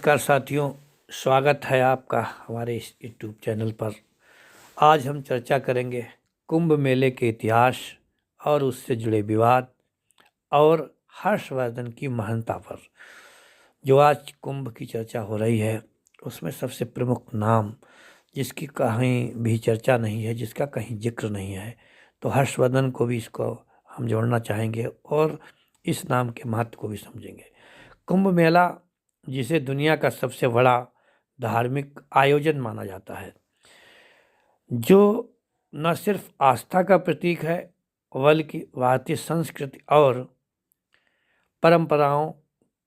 नमस्कार साथियों, स्वागत है आपका हमारे इस यूट्यूब चैनल पर। आज हम चर्चा करेंगे कुंभ मेले के इतिहास और उससे जुड़े विवाद और हर्षवर्धन की महानता पर। जो आज कुंभ की चर्चा हो रही है उसमें सबसे प्रमुख नाम जिसकी कहीं भी चर्चा नहीं है, जिसका कहीं जिक्र नहीं है, तो हर्षवर्धन को भी इसको हम जोड़ना चाहेंगे और इस नाम के महत्व को भी समझेंगे। कुंभ मेला जिसे दुनिया का सबसे बड़ा धार्मिक आयोजन माना जाता है, जो न सिर्फ आस्था का प्रतीक है बल्कि भारतीय संस्कृति और परंपराओं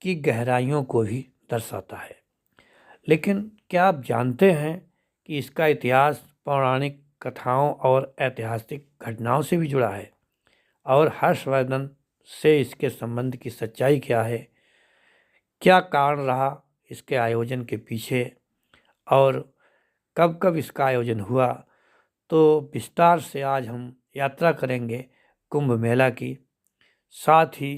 की गहराइयों को भी दर्शाता है। लेकिन क्या आप जानते हैं कि इसका इतिहास पौराणिक कथाओं और ऐतिहासिक घटनाओं से भी जुड़ा है? और हर्षवर्धन से इसके संबंध की सच्चाई क्या है? क्या कारण रहा इसके आयोजन के पीछे और कब कब इसका आयोजन हुआ? तो विस्तार से आज हम यात्रा करेंगे कुंभ मेला की। साथ ही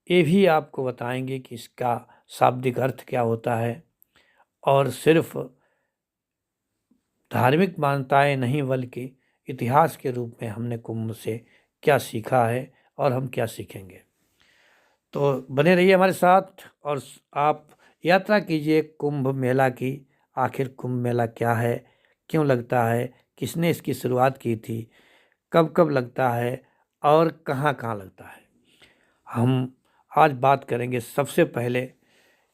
ये भी आपको बताएंगे कि इसका शाब्दिक अर्थ क्या होता है और सिर्फ धार्मिक मान्यताएं नहीं बल्कि इतिहास के रूप में हमने कुंभ से क्या सीखा है और हम क्या सीखेंगे। तो बने रहिए हमारे साथ और आप यात्रा कीजिए कुंभ मेला की। आखिर कुंभ मेला क्या है, क्यों लगता है, किसने इसकी शुरुआत की थी, कब कब लगता है और कहाँ कहाँ लगता है। हम आज बात करेंगे सबसे पहले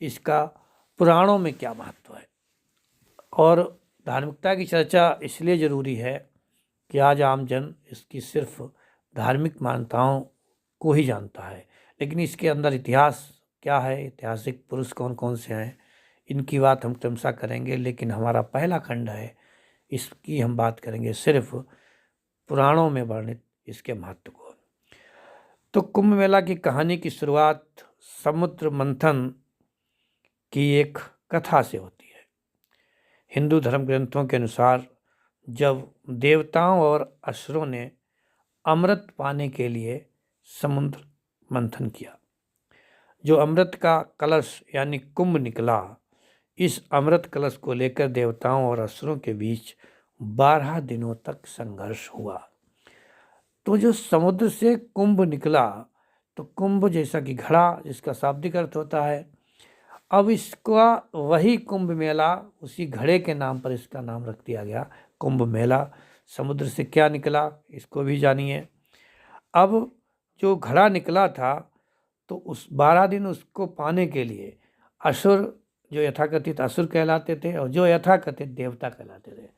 इसका पुराणों में क्या महत्व है। और धार्मिकता की चर्चा इसलिए ज़रूरी है कि आज आम जन इसकी सिर्फ धार्मिक मान्यताओं को ही जानता है, लेकिन इसके अंदर इतिहास क्या है, ऐतिहासिक पुरुष कौन कौन से हैं, इनकी बात हम क्रमशः करेंगे। लेकिन हमारा पहला खंड है, इसकी हम बात करेंगे सिर्फ पुराणों में वर्णित इसके महत्व को। तो कुंभ मेला की कहानी की शुरुआत समुद्र मंथन की एक कथा से होती है। हिंदू धर्म ग्रंथों के अनुसार जब देवताओं और असुरों ने अमृत पाने के लिए समुद्र मंथन किया, जो अमृत का कलश यानी कुंभ निकला, इस अमृत कलश को लेकर देवताओं और असुरों के बीच 12 दिनों तक संघर्ष हुआ। तो जो समुद्र से कुंभ निकला, तो कुंभ जैसा कि घड़ा, जिसका शाब्दिक अर्थ होता है, अब इसका वही कुंभ मेला, उसी घड़े के नाम पर इसका नाम रख दिया गया कुंभ मेला। समुद्र से क्या निकला इसको भी जानिए। अब जो घड़ा निकला था, तो उस 12 दिन उसको पाने के लिए असुर, जो यथाकथित असुर कहलाते थे और जो यथाकथित देवता कहलाते थे,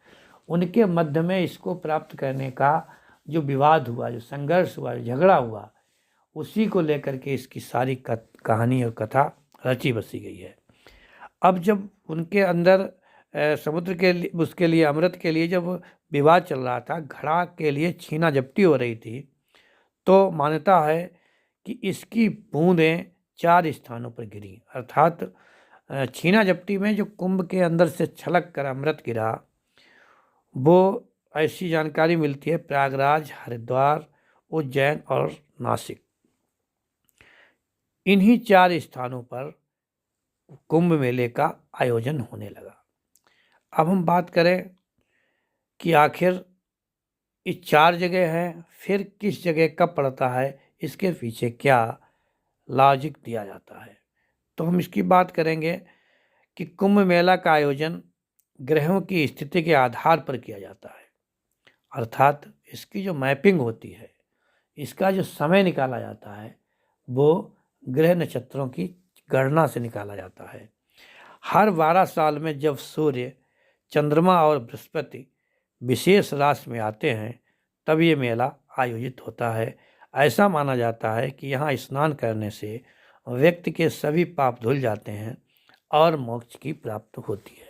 उनके मध्य में इसको प्राप्त करने का जो विवाद हुआ, जो संघर्ष हुआ, जो झगड़ा हुआ, उसी को लेकर के इसकी सारी कहानी और कथा रची बसी गई है। अब जब उनके अंदर समुद्र के लिए, उसके लिए अमृत के लिए जब विवाद चल रहा था, घड़ा के लिए छीना झपटी हो रही थी, तो मान्यता है कि इसकी बूंदें 4 स्थानों पर गिरी। अर्थात छीना झपटी में जो कुंभ के अंदर से छलक कर अमृत गिरा, वो ऐसी जानकारी मिलती है प्रयागराज, हरिद्वार, उज्जैन और नासिक, इन्हीं 4 स्थानों पर कुंभ मेले का आयोजन होने लगा। अब हम बात करें कि आखिर ये 4 जगह हैं, फिर किस जगह कब पड़ता है, इसके पीछे क्या लॉजिक दिया जाता है। तो हम इसकी बात करेंगे कि कुंभ मेला का आयोजन ग्रहों की स्थिति के आधार पर किया जाता है। अर्थात इसकी जो मैपिंग होती है, इसका जो समय निकाला जाता है, वो ग्रह नक्षत्रों की गणना से निकाला जाता है। हर 12 साल में जब सूर्य, चंद्रमा और बृहस्पति विशेष राशि में आते हैं, तब ये मेला आयोजित होता है। ऐसा माना जाता है कि यहाँ स्नान करने से व्यक्ति के सभी पाप धुल जाते हैं और मोक्ष की प्राप्ति होती है।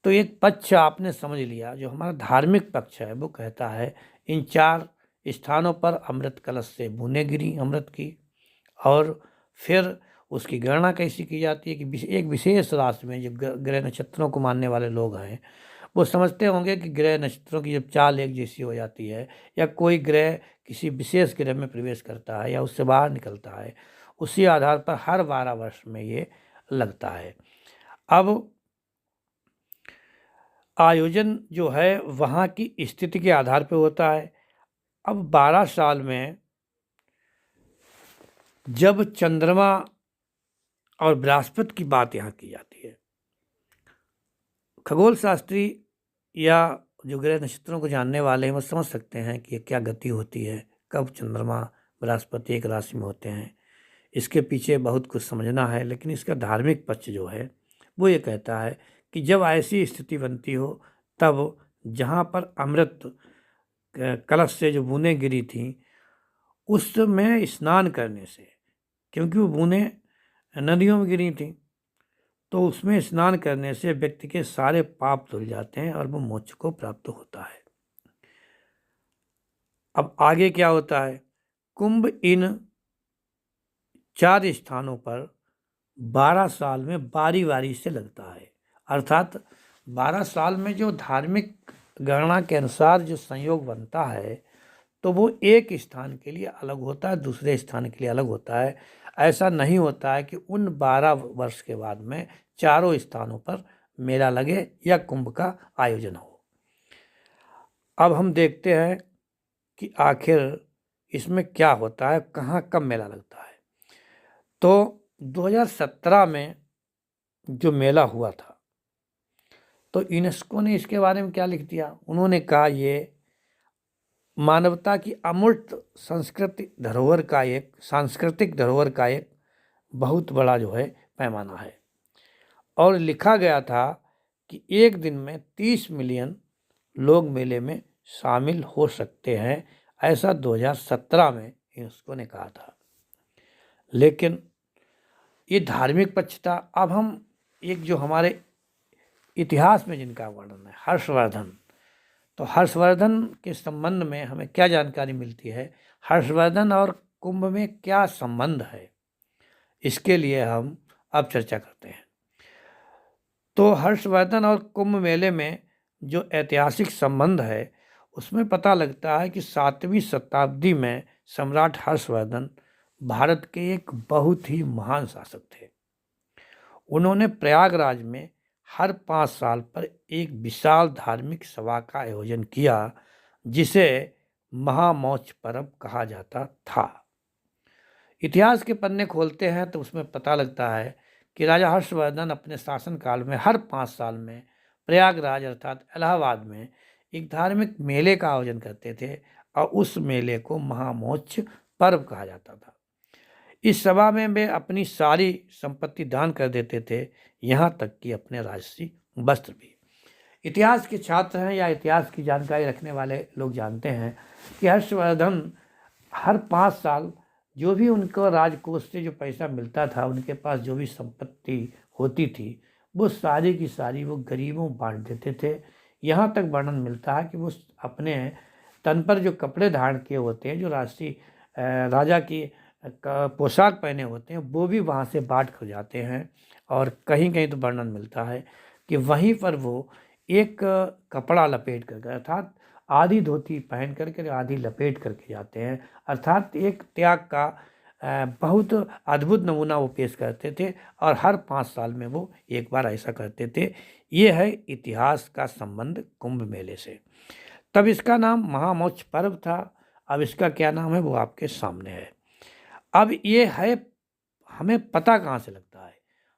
तो एक पक्ष आपने समझ लिया, जो हमारा धार्मिक पक्ष है, वो कहता है इन 4 स्थानों पर अमृत कलश से बूंदें गिरी अमृत की, और फिर उसकी गणना कैसी की जाती है कि एक विशेष राशि में, जो ग्रह नक्षत्रों को मानने वाले लोग हैं वो समझते होंगे कि ग्रह नक्षत्रों की जब चाल एक जैसी हो जाती है, या कोई ग्रह किसी विशेष ग्रह में प्रवेश करता है या उससे बाहर निकलता है, उसी आधार पर हर 12 वर्ष में ये लगता है। अब आयोजन जो है वहाँ की स्थिति के आधार पर होता है। अब 12 साल में जब चंद्रमा और बृहस्पति की बात यहाँ की जाती है, खगोल शास्त्री या जो ग्रह नक्षत्रों को जानने वाले हैं वो समझ सकते हैं कि क्या गति होती है, कब चंद्रमा बृहस्पति एक राशि में होते हैं। इसके पीछे बहुत कुछ समझना है, लेकिन इसका धार्मिक पक्ष जो है वो ये कहता है कि जब ऐसी स्थिति बनती हो तब जहाँ पर अमृत कलश से जो बूंदें गिरी थीं उसमें स्नान करने से, क्योंकि वो बूंदें नदियों में गिरी थीं, तो उसमें स्नान करने से व्यक्ति के सारे पाप धुल जाते हैं और वो मोक्ष को प्राप्त होता है। अब आगे क्या होता है, कुंभ इन 4 स्थानों पर 12 साल में बारी बारी से लगता है, अर्थात 12 साल में जो धार्मिक गणना के अनुसार जो संयोग बनता है तो वो एक स्थान के लिए अलग होता है, दूसरे स्थान के लिए अलग होता है। ऐसा नहीं होता है कि उन 12 वर्ष के बाद में चारों स्थानों पर मेला लगे या कुंभ का आयोजन हो। अब हम देखते हैं कि आखिर इसमें क्या होता है, कहाँ कब मेला लगता है। तो 2017 में जो मेला हुआ था तो यूनेस्को ने इसके बारे में क्या लिख दिया, उन्होंने कहा ये मानवता की अमूर्त सांस्कृतिक धरोहर का एक बहुत बड़ा जो है पैमाना है। और लिखा गया था कि एक दिन में 30 मिलियन लोग मेले में शामिल हो सकते हैं, ऐसा 2017 में यूनेस्को ने कहा था। लेकिन ये धार्मिक पक्ष था। अब हम एक जो हमारे इतिहास में जिनका वर्णन है, हर्षवर्धन, तो हर्षवर्धन के संबंध में हमें क्या जानकारी मिलती है, हर्षवर्धन और कुंभ में क्या संबंध है, इसके लिए हम अब चर्चा करते हैं। तो हर्षवर्धन और कुंभ मेले में जो ऐतिहासिक संबंध है उसमें पता लगता है कि 7वीं शताब्दी में सम्राट हर्षवर्धन भारत के एक बहुत ही महान शासक थे। उन्होंने प्रयागराज में हर 5 साल पर एक विशाल धार्मिक सभा का आयोजन किया जिसे महामौच पर्व कहा जाता था। इतिहास के पन्ने खोलते हैं तो उसमें पता लगता है कि राजा हर्षवर्धन अपने शासनकाल में हर 5 साल में प्रयागराज अर्थात इलाहाबाद में एक धार्मिक मेले का आयोजन करते थे और उस मेले को महामौच पर्व कहा जाता था। इस सभा में वे अपनी सारी संपत्ति दान कर देते थे, यहाँ तक कि अपने राजसी वस्त्र भी। इतिहास के छात्र हैं या इतिहास की जानकारी रखने वाले लोग जानते हैं कि हर्षवर्धन हर 5 साल जो भी उनको राजकोष से जो पैसा मिलता था, उनके पास जो भी संपत्ति होती थी, वो सारी की सारी वो गरीबों बांट देते थे। यहाँ तक वर्णन मिलता है कि वो अपने तन पर जो कपड़े धारण किए होते हैं, जो राजा की पोशाक पहने होते हैं, वो भी वहाँ से बांट कर जाते हैं। और कहीं कहीं तो वर्णन मिलता है कि वहीं पर वो एक कपड़ा लपेट कर, अर्थात आधी धोती पहन करके आधी लपेट करके जाते हैं, अर्थात एक त्याग का बहुत अद्भुत नमूना वो पेश करते थे और हर 5 साल में वो एक बार ऐसा करते थे। ये है इतिहास का संबंध कुंभ मेले से। तब इसका नाम महामौच पर्व था, अब इसका क्या नाम है वो आपके सामने है। अब ये है, हमें पता कहाँ से लगता है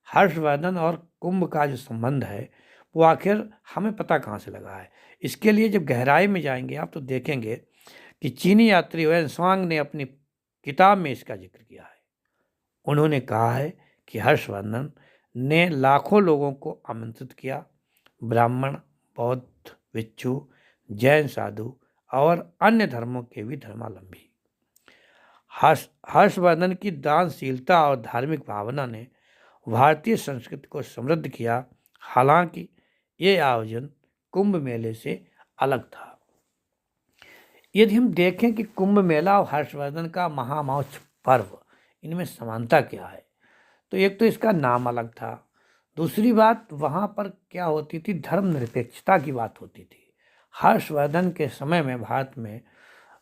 हर्षवर्धन और कुंभ का जो संबंध है वो आखिर हमें पता कहाँ से लगा है। इसके लिए जब गहराई में जाएंगे आप तो देखेंगे कि चीनी यात्री वेनस्वांग ने अपनी किताब में इसका जिक्र किया है। उन्होंने कहा है कि हर्षवर्धन ने लाखों लोगों को आमंत्रित किया, ब्राह्मण, बौद्ध, भिक्षु, जैन साधु और अन्य धर्मों के भी धर्मावलंबी। हर्षवर्धन की दानशीलता और धार्मिक भावना ने भारतीय संस्कृति को समृद्ध किया। हालांकि ये आयोजन कुंभ मेले से अलग था। यदि हम देखें कि कुंभ मेला और हर्षवर्धन का महामौच पर्व, इनमें समानता क्या है, तो एक तो इसका नाम अलग था, दूसरी बात वहाँ पर क्या होती थी, धर्मनिरपेक्षता की बात होती थी। हर्षवर्धन के समय में भारत में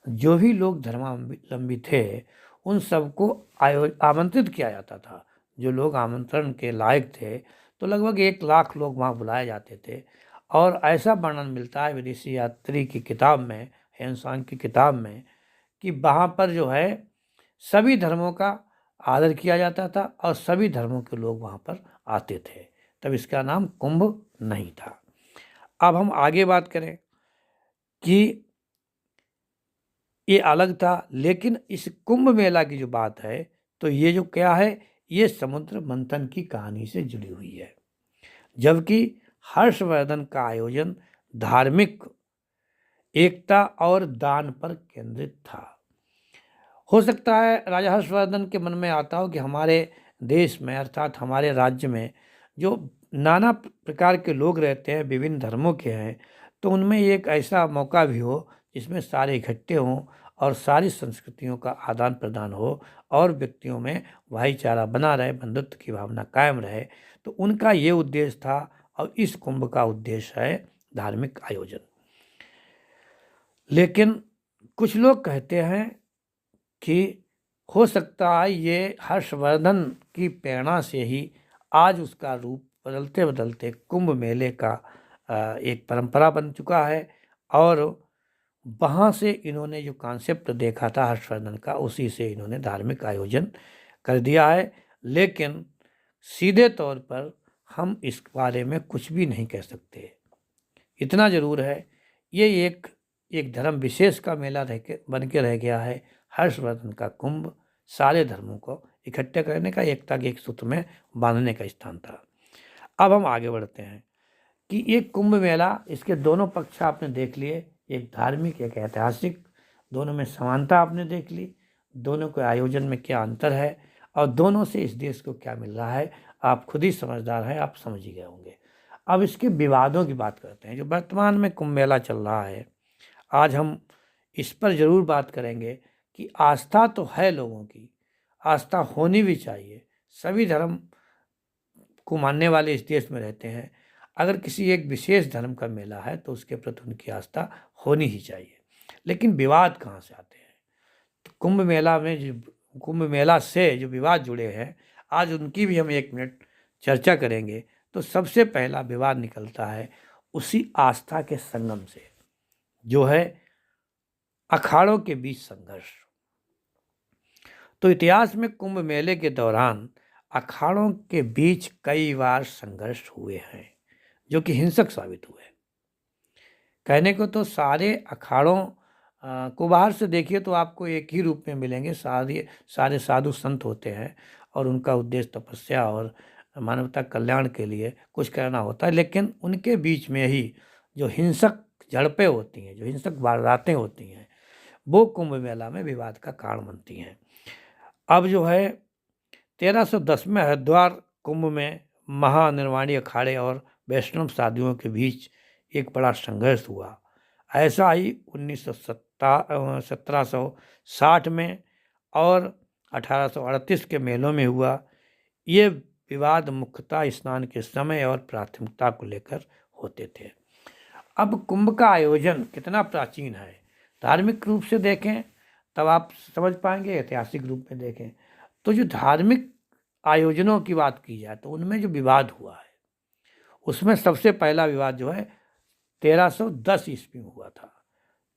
जो भी लोग धर्मावलंबी थे उन सबको आमंत्रित किया जाता था। जो लोग आमंत्रण के लायक थे तो लगभग 1 लाख लोग वहाँ बुलाए जाते थे। और ऐसा वर्णन मिलता है विदेशी यात्री की किताब में, हेनसांग की किताब में, कि वहाँ पर जो है सभी धर्मों का आदर किया जाता था और सभी धर्मों के लोग वहाँ पर आते थे। तब इसका नाम कुंभ नहीं था। अब हम आगे बात करें कि ये अलग था, लेकिन इस कुंभ मेला की जो बात है तो ये जो क्या है, ये समुद्र मंथन की कहानी से जुड़ी हुई है। जबकि हर्षवर्धन का आयोजन धार्मिक एकता और दान पर केंद्रित था। हो सकता है राजा हर्षवर्धन के मन में आता हो कि हमारे देश में अर्थात हमारे राज्य में जो नाना प्रकार के लोग रहते हैं, विभिन्न धर्मों के हैं, तो उनमें एक ऐसा मौका भी हो जिसमें सारे इकट्ठे हों और सारी संस्कृतियों का आदान प्रदान हो और व्यक्तियों में भाईचारा बना रहे, बंधुत्व की भावना कायम रहे। तो उनका ये उद्देश्य था और इस कुंभ का उद्देश्य है धार्मिक आयोजन। लेकिन कुछ लोग कहते हैं कि हो सकता है ये हर्षवर्धन की प्रेरणा से ही आज उसका रूप बदलते बदलते कुंभ मेले का एक परंपरा बन चुका है। और वहाँ से इन्होंने जो कॉन्सेप्ट देखा था हर्षवर्धन का, उसी से इन्होंने धार्मिक आयोजन कर दिया है। लेकिन सीधे तौर पर हम इस बारे में कुछ भी नहीं कह सकते। इतना ज़रूर है, ये एक धर्म विशेष का मेला बन के रह गया है। हर्षवर्धन का कुंभ सारे धर्मों को इकट्ठे करने का, एकता के एक सूत्र में बांधने का स्थान था। अब हम आगे बढ़ते हैं कि ये कुंभ मेला, इसके दोनों पक्ष आपने देख लिए, एक धार्मिक एक ऐतिहासिक, दोनों में समानता आपने देख ली, दोनों के आयोजन में क्या अंतर है और दोनों से इस देश को क्या मिल रहा है। आप खुद ही समझदार हैं, आप समझ ही गए होंगे। अब इसके विवादों की बात करते हैं। जो वर्तमान में कुंभ मेला चल रहा है, आज हम इस पर ज़रूर बात करेंगे कि आस्था तो है लोगों की, आस्था होनी भी चाहिए। सभी धर्म को मानने वाले इस देश में रहते हैं। अगर किसी एक विशेष धर्म का मेला है तो उसके प्रति उनकी आस्था होनी ही चाहिए। लेकिन विवाद कहाँ से आते हैं? तो कुंभ मेला से जो विवाद जुड़े हैं, आज उनकी भी हम 1 मिनट चर्चा करेंगे। तो सबसे पहला विवाद निकलता है उसी आस्था के संगम से, जो है अखाड़ों के बीच संघर्ष। तो इतिहास में कुंभ मेले के दौरान अखाड़ों के बीच कई बार संघर्ष हुए हैं जो कि हिंसक साबित हुए। कहने को तो सारे अखाड़ों को बाहर से देखिए तो आपको एक ही रूप में मिलेंगे, सारे साधु संत होते हैं और उनका उद्देश्य तपस्या और मानवता कल्याण के लिए कुछ करना होता है। लेकिन उनके बीच में ही जो हिंसक झड़पें होती हैं, जो हिंसक वारदातें होती हैं, वो कुंभ मेला में विवाद का कारण बनती हैं। अब जो है 1310 में हरिद्वार कुंभ में महानिर्वाणी अखाड़े और वैष्णव साधुओं के बीच एक बड़ा संघर्ष हुआ। ऐसा ही 1760 में और 1838 के मेलों में हुआ। ये विवाद मुख्यतः स्नान के समय और प्राथमिकता को लेकर होते थे। अब कुंभ का आयोजन कितना प्राचीन है, धार्मिक रूप से देखें तब आप समझ पाएंगे, ऐतिहासिक रूप में देखें तो जो धार्मिक आयोजनों की बात की जाए तो उनमें जो विवाद हुआ है, उसमें सबसे पहला विवाद जो है 1310 ईस्वी में हुआ था।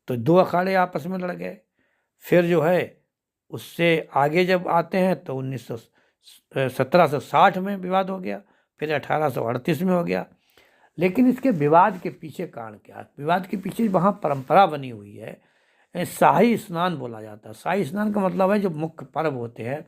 तो 2 अखाड़े आपस में लड़ गए। फिर जो है उससे आगे जब आते हैं तो 1760 में विवाद हो गया, फिर 1838 में हो गया। लेकिन इसके विवाद के पीछे कारण क्या है? विवाद के पीछे वहाँ परंपरा बनी हुई है, शाही स्नान बोला जाता है। शाही स्नान का मतलब है जो मुख्य पर्व होते हैं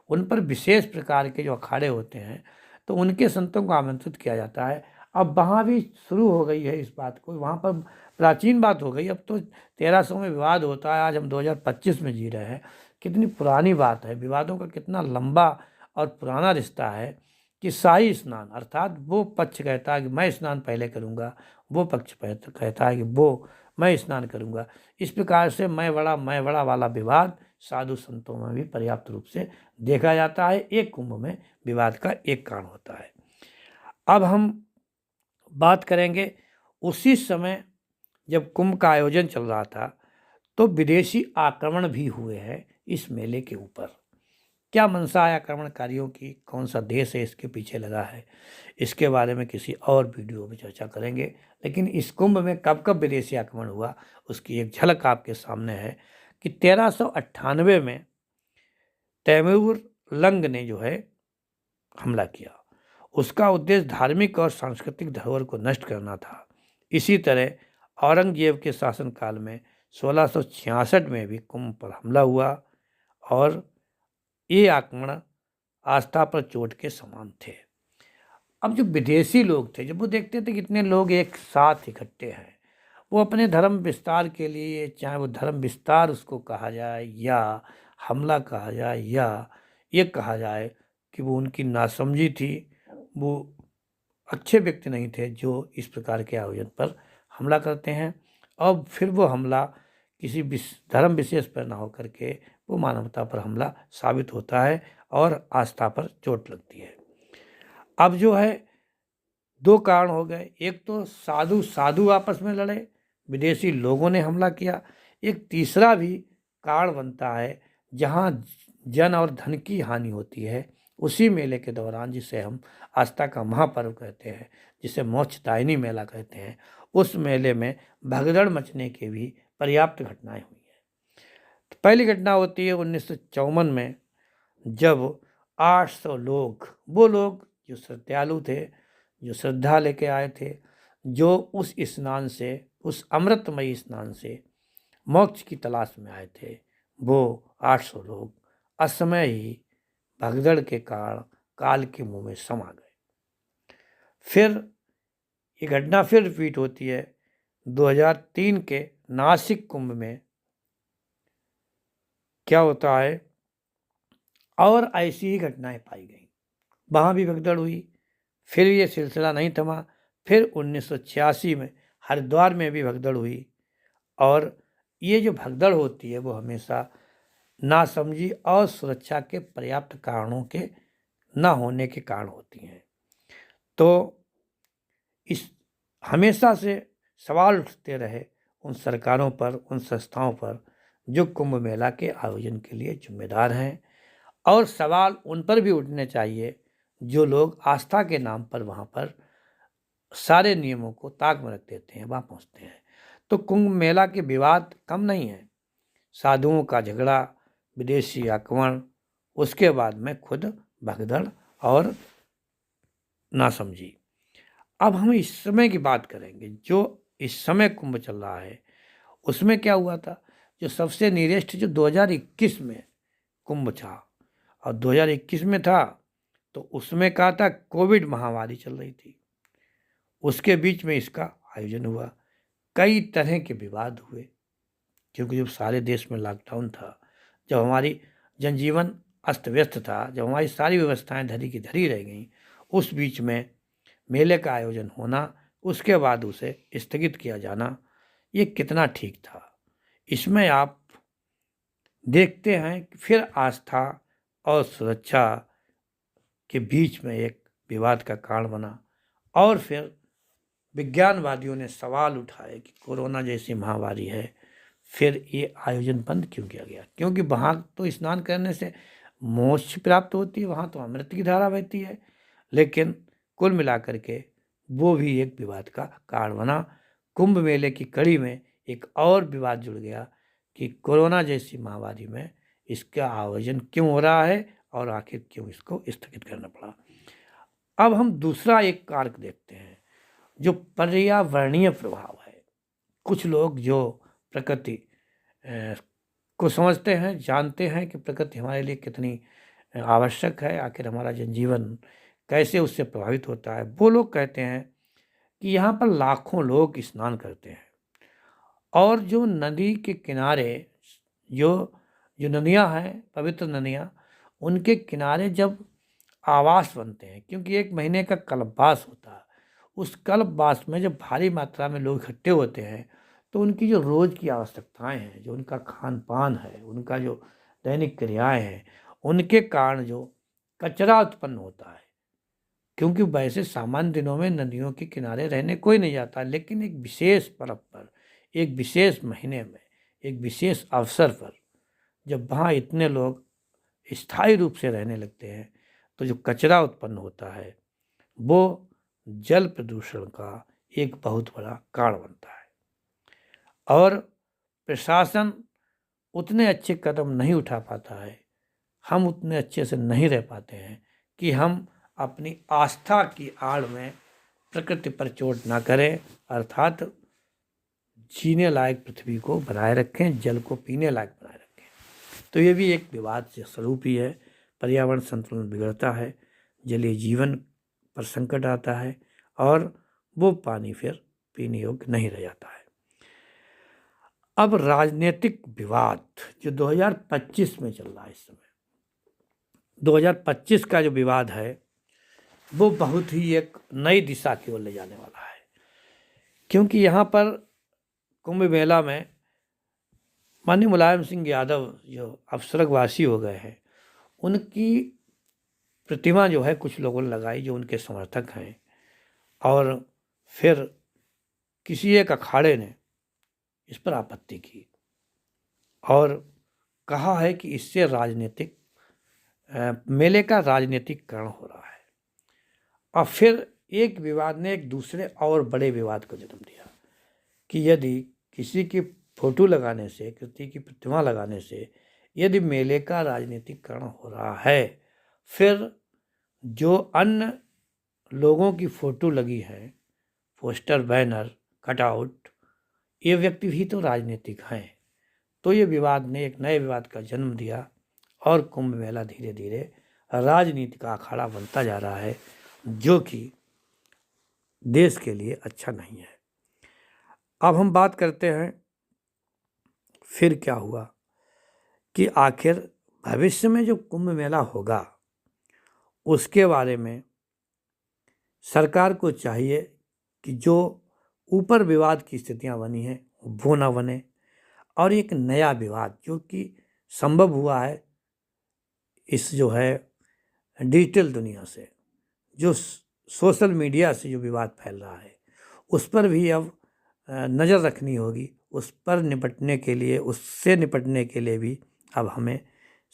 उन पर विशेष प्रकार के जो अखाड़े होते हैं तो उनके संतों को आमंत्रित किया जाता है। अब वहाँ भी शुरू हो गई है इस बात को, वहाँ पर प्राचीन बात हो गई। अब तो 1300 में विवाद होता है, आज हम 2025 में जी रहे हैं। कितनी पुरानी बात है, विवादों का कितना लंबा और पुराना रिश्ता है कि शाही स्नान अर्थात वो पक्ष कहता है कि मैं स्नान पहले करूँगा, वो पक्ष कहता है कि वो मैं स्नान करूँगा। इस प्रकार से मैं बड़ा वाला विवाद साधु संतों में भी पर्याप्त रूप से देखा जाता है। एक कुंभ में विवाद का एक कारण होता है। अब हम बात करेंगे उसी समय जब कुंभ का आयोजन चल रहा था तो विदेशी आक्रमण भी हुए हैं इस मेले के ऊपर। क्या मंशा है आक्रमणकारियों की, कौन सा देश है इसके पीछे लगा है, इसके बारे में किसी और वीडियो में चर्चा करेंगे। लेकिन इस कुंभ में कब कब विदेशी आक्रमण हुआ उसकी एक झलक आपके सामने है कि 1398 में तैमूर लंग ने जो है हमला किया। उसका उद्देश्य धार्मिक और सांस्कृतिक धरोहर को नष्ट करना था। इसी तरह औरंगजेब के शासनकाल में 1666 में भी कुंभ पर हमला हुआ और ये आक्रमण आस्था पर चोट के समान थे। अब जो विदेशी लोग थे, जब वो देखते थे कितने लोग एक साथ इकट्ठे हैं, वो अपने धर्म विस्तार के लिए, चाहे वो धर्म विस्तार उसको कहा जाए या हमला कहा जाए या ये कहा जाए कि वो उनकी नासमझी थी, वो अच्छे व्यक्ति नहीं थे जो इस प्रकार के आयोजन पर हमला करते हैं। और फिर वो हमला किसी धर्म विशेष पर ना होकर के वो मानवता पर हमला साबित होता है और आस्था पर चोट लगती है। अब जो है दो कारण हो गए, एक तो साधु आपस में लड़े, विदेशी लोगों ने हमला किया। एक तीसरा भी कारण बनता है जहाँ जन और धन की हानि होती है, उसी मेले के दौरान, जिसे हम आस्था का महापर्व कहते हैं, जिसे मोक्षदायिनी मेला कहते हैं, उस मेले में भगदड़ मचने की भी पर्याप्त घटनाएं हुई हैं। तो पहली घटना होती है 1954 में, जब 800 लोग, वो लोग जो श्रद्धालु थे, जो श्रद्धा लेके आए थे, जो उस स्नान से, उस अमृतमयी स्नान से मोक्ष की तलाश में आए थे, वो 800 लोग असमय ही भगदड़ के कारण काल के मुंह में समा गए। फिर ये घटना फिर रिपीट होती है 2003 के नासिक कुंभ में। क्या होता है, और ऐसी ही घटनाएं पाई गई, वहाँ भी भगदड़ हुई। फिर ये सिलसिला नहीं थमा, फिर 1986 में हरिद्वार में भी भगदड़ हुई। और ये जो भगदड़ होती है वो हमेशा नासमझी और सुरक्षा के पर्याप्त कारणों के न होने के कारण होती हैं। तो इस हमेशा से सवाल उठते रहे उन सरकारों पर, उन संस्थाओं पर जो कुंभ मेला के आयोजन के लिए जिम्मेदार हैं, और सवाल उन पर भी उठने चाहिए जो लोग आस्था के नाम पर वहाँ पर सारे नियमों को ताक में रख देते हैं, वहाँ पहुँचते हैं। तो कुंभ मेला के विवाद कम नहीं है, साधुओं का झगड़ा, विदेशी आक्रमण, उसके बाद में खुद भगदड़ और नासमझी। अब हम इस समय की बात करेंगे, जो इस समय कुंभ चल रहा है उसमें क्या हुआ था। जो सबसे नियरेस्ट जो 2021 में कुंभ था, और 2021 में था तो उसमें कहा था कोविड महामारी चल रही थी, उसके बीच में इसका आयोजन हुआ। कई तरह के विवाद हुए, क्योंकि जब सारे देश में लॉकडाउन था, जब हमारी जनजीवन अस्त व्यस्त था, जब हमारी सारी व्यवस्थाएं धरी की धरी रह गईं, उस बीच में मेले का आयोजन होना, उसके बाद उसे स्थगित किया जाना, ये कितना ठीक था। इसमें आप देखते हैं कि फिर आस्था और सुरक्षा के बीच में एक विवाद का कारण बना, और फिर विज्ञानवादियों ने सवाल उठाए कि कोरोना जैसी महामारी है, फिर ये आयोजन बंद क्यों किया गया। क्योंकि वहाँ तो स्नान करने से मोक्ष प्राप्त होती है, वहाँ तो अमृत की धारा बहती है। लेकिन कुल मिलाकर के वो भी एक विवाद का कारण बना। कुंभ मेले की कड़ी में एक और विवाद जुड़ गया कि कोरोना जैसी महामारी में इसका आयोजन क्यों हो रहा है और आखिर क्यों इसको स्थगित करना पड़ा। अब हम दूसरा एक कारक देखते हैं, जो पर्यावरणीय प्रभाव है। कुछ लोग जो प्रकृति को समझते हैं, जानते हैं कि प्रकृति हमारे लिए कितनी आवश्यक है, आखिर हमारा जनजीवन कैसे उससे प्रभावित होता है, वो लोग कहते हैं कि यहाँ पर लाखों लोग स्नान करते हैं, और जो नदी के किनारे जो जो नदियाँ हैं, पवित्र नदियाँ, उनके किनारे जब आवास बनते हैं, क्योंकि एक महीने का कल्पवास होता है, उस कल्पवास में जब भारी मात्रा में लोग इकट्ठे होते हैं तो उनकी जो रोज़ की आवश्यकताएं हैं, जो उनका खान पान है, उनका जो दैनिक क्रियाएं हैं, उनके कारण जो कचरा उत्पन्न होता है। क्योंकि वैसे सामान्य दिनों में नदियों के किनारे रहने कोई नहीं जाता, लेकिन एक विशेष पर्व पर, एक विशेष महीने में, एक विशेष अवसर पर जब वहाँ इतने लोग स्थायी रूप से रहने लगते हैं तो जो कचरा उत्पन्न होता है वो जल प्रदूषण का एक बहुत बड़ा कारण बनता है। और प्रशासन उतने अच्छे कदम नहीं उठा पाता है, हम उतने अच्छे से नहीं रह पाते हैं कि हम अपनी आस्था की आड़ में प्रकृति पर चोट ना करें, अर्थात जीने लायक पृथ्वी को बनाए रखें, जल को पीने लायक बनाए रखें। तो ये भी एक विवाद से स्वरूप ही है। पर्यावरण संतुलन बिगड़ता है, जलीय जीवन पर संकट आता है और वो पानी फिर पीने योग्य नहीं रह जाता है। अब राजनीतिक विवाद जो 2025 में चल रहा है, इस समय 2025 का जो विवाद है वो बहुत ही एक नई दिशा की ओर ले जाने वाला है, क्योंकि यहाँ पर कुंभ मेला में माननीय मुलायम सिंह यादव जो अब स्वर्गवासी हो गए हैं, उनकी प्रतिमा जो है कुछ लोगों ने लगाई जो उनके समर्थक हैं, और फिर किसी एक अखाड़े ने इस पर आपत्ति की और कहा है कि इससे राजनीतिक मेले का राजनीतिकरण हो रहा है। और फिर एक विवाद ने एक दूसरे और बड़े विवाद को जन्म दिया कि यदि किसी की फोटो लगाने से, किसी की प्रतिमा लगाने से यदि मेले का राजनीतिकरण हो रहा है, फिर जो अन्य लोगों की फ़ोटो लगी है, पोस्टर, बैनर, कटआउट, ये व्यक्ति भी तो राजनीतिक हैं। तो ये विवाद ने एक नए विवाद का जन्म दिया और कुंभ मेला धीरे धीरे राजनीति का अखाड़ा बनता जा रहा है, जो कि देश के लिए अच्छा नहीं है। अब हम बात करते हैं फिर क्या हुआ कि आखिर भविष्य में जो कुंभ मेला होगा उसके बारे में सरकार को चाहिए कि जो ऊपर विवाद की स्थितियां बनी हैं वो ना बने, और एक नया विवाद जो कि संभव हुआ है इस जो है डिजिटल दुनिया से, जो सोशल मीडिया से जो विवाद फैल रहा है, उस पर भी अब नज़र रखनी होगी। उस पर निपटने के लिए, उससे निपटने के लिए भी अब हमें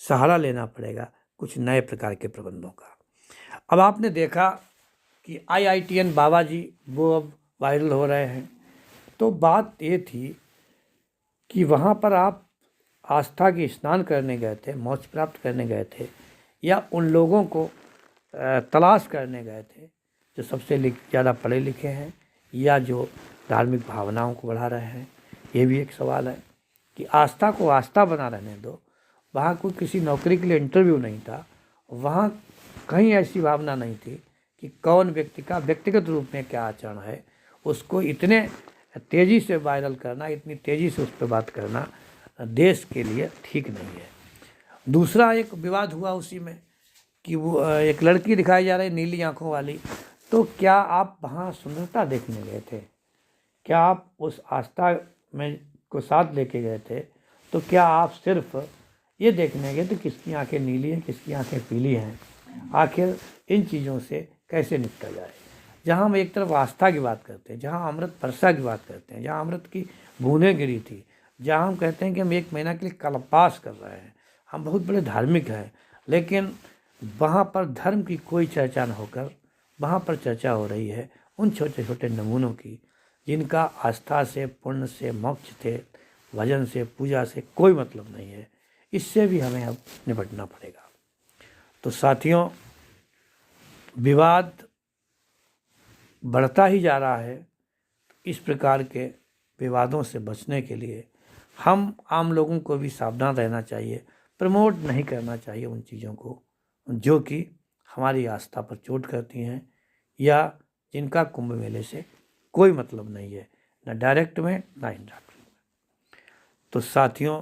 सहारा लेना पड़ेगा कुछ नए प्रकार के प्रबंधों का। अब आपने देखा कि IITN बाबा जी वो अब वायरल हो रहे हैं। तो बात ये थी कि वहाँ पर आप आस्था की स्नान करने गए थे, मोक्ष प्राप्त करने गए थे, या उन लोगों को तलाश करने गए थे जो सबसे ज़्यादा पढ़े लिखे हैं या जो धार्मिक भावनाओं को बढ़ा रहे हैं। ये भी एक सवाल है कि आस्था को आस्था बना रहने दो। वहाँ कोई किसी नौकरी के लिए इंटरव्यू नहीं था, वहाँ कहीं ऐसी भावना नहीं थी कि कौन व्यक्ति का व्यक्तिगत रूप में क्या आचरण है, उसको इतने तेज़ी से वायरल करना, इतनी तेज़ी से उस पर बात करना देश के लिए ठीक नहीं है। दूसरा एक विवाद हुआ उसी में कि वो एक लड़की दिखाई जा रही नीली आंखों वाली। तो क्या आप वहाँ सुंदरता देखने गए थे? क्या आप उस आस्था में को साथ लेके गए थे? तो क्या आप सिर्फ ये देखने गए तो किसकी आंखें नीली हैं, किसकी आंखें पीली हैं? आखिर इन चीज़ों से कैसे निपटा जाए? जहाँ हम एक तरफ आस्था की बात करते हैं, जहाँ अमृत वर्षा की बात करते हैं, जहाँ अमृत की बूंदें गिरी थी, जहाँ हम कहते हैं कि हम 1 महीना के लिए कल्पवास कर रहे हैं, हम बहुत बड़े धार्मिक हैं, लेकिन वहाँ पर धर्म की कोई चर्चा न होकर वहाँ पर चर्चा हो रही है उन छोटे छोटे नमूनों की जिनका आस्था से, पुण्य से, मोक्ष से, भजन से, पूजा से कोई मतलब नहीं है। इससे भी हमें अब निपटना पड़ेगा। तो साथियों, विवाद बढ़ता ही जा रहा है। इस प्रकार के विवादों से बचने के लिए हम आम लोगों को भी सावधान रहना चाहिए, प्रमोट नहीं करना चाहिए उन चीज़ों को जो कि हमारी आस्था पर चोट करती हैं या जिनका कुंभ मेले से कोई मतलब नहीं है, न डायरेक्ट में ना इनडायरेक्ट में। तो साथियों,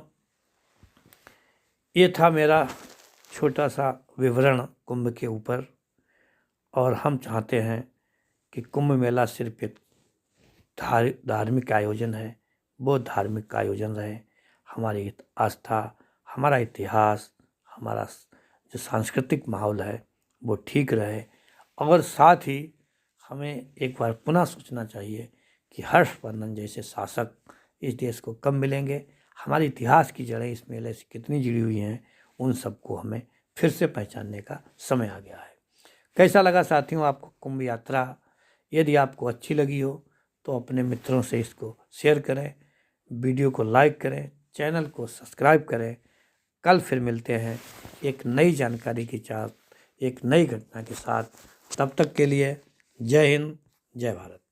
ये था मेरा छोटा सा विवरण कुंभ के ऊपर, और हम चाहते हैं कि कुंभ मेला सिर्फ एक धार्मिक आयोजन है, वो धार्मिक आयोजन रहे। हमारी आस्था, हमारा इतिहास, हमारा जो सांस्कृतिक माहौल है वो ठीक रहे। और साथ ही हमें एक बार पुनः सोचना चाहिए कि हर्षवर्धन जैसे शासक इस देश को कब मिलेंगे, हमारे इतिहास की जड़ें इस मेले से कितनी जुड़ी हुई हैं, उन सबको हमें फिर से पहचानने का समय आ गया है। कैसा लगा साथियों आपको कुंभ यात्रा? यदि आपको अच्छी लगी हो तो अपने मित्रों से इसको शेयर करें, वीडियो को लाइक करें, चैनल को सब्सक्राइब करें। कल फिर मिलते हैं एक नई जानकारी के साथ, एक नई घटना के साथ। तब तक के लिए जय हिंद, जय भारत।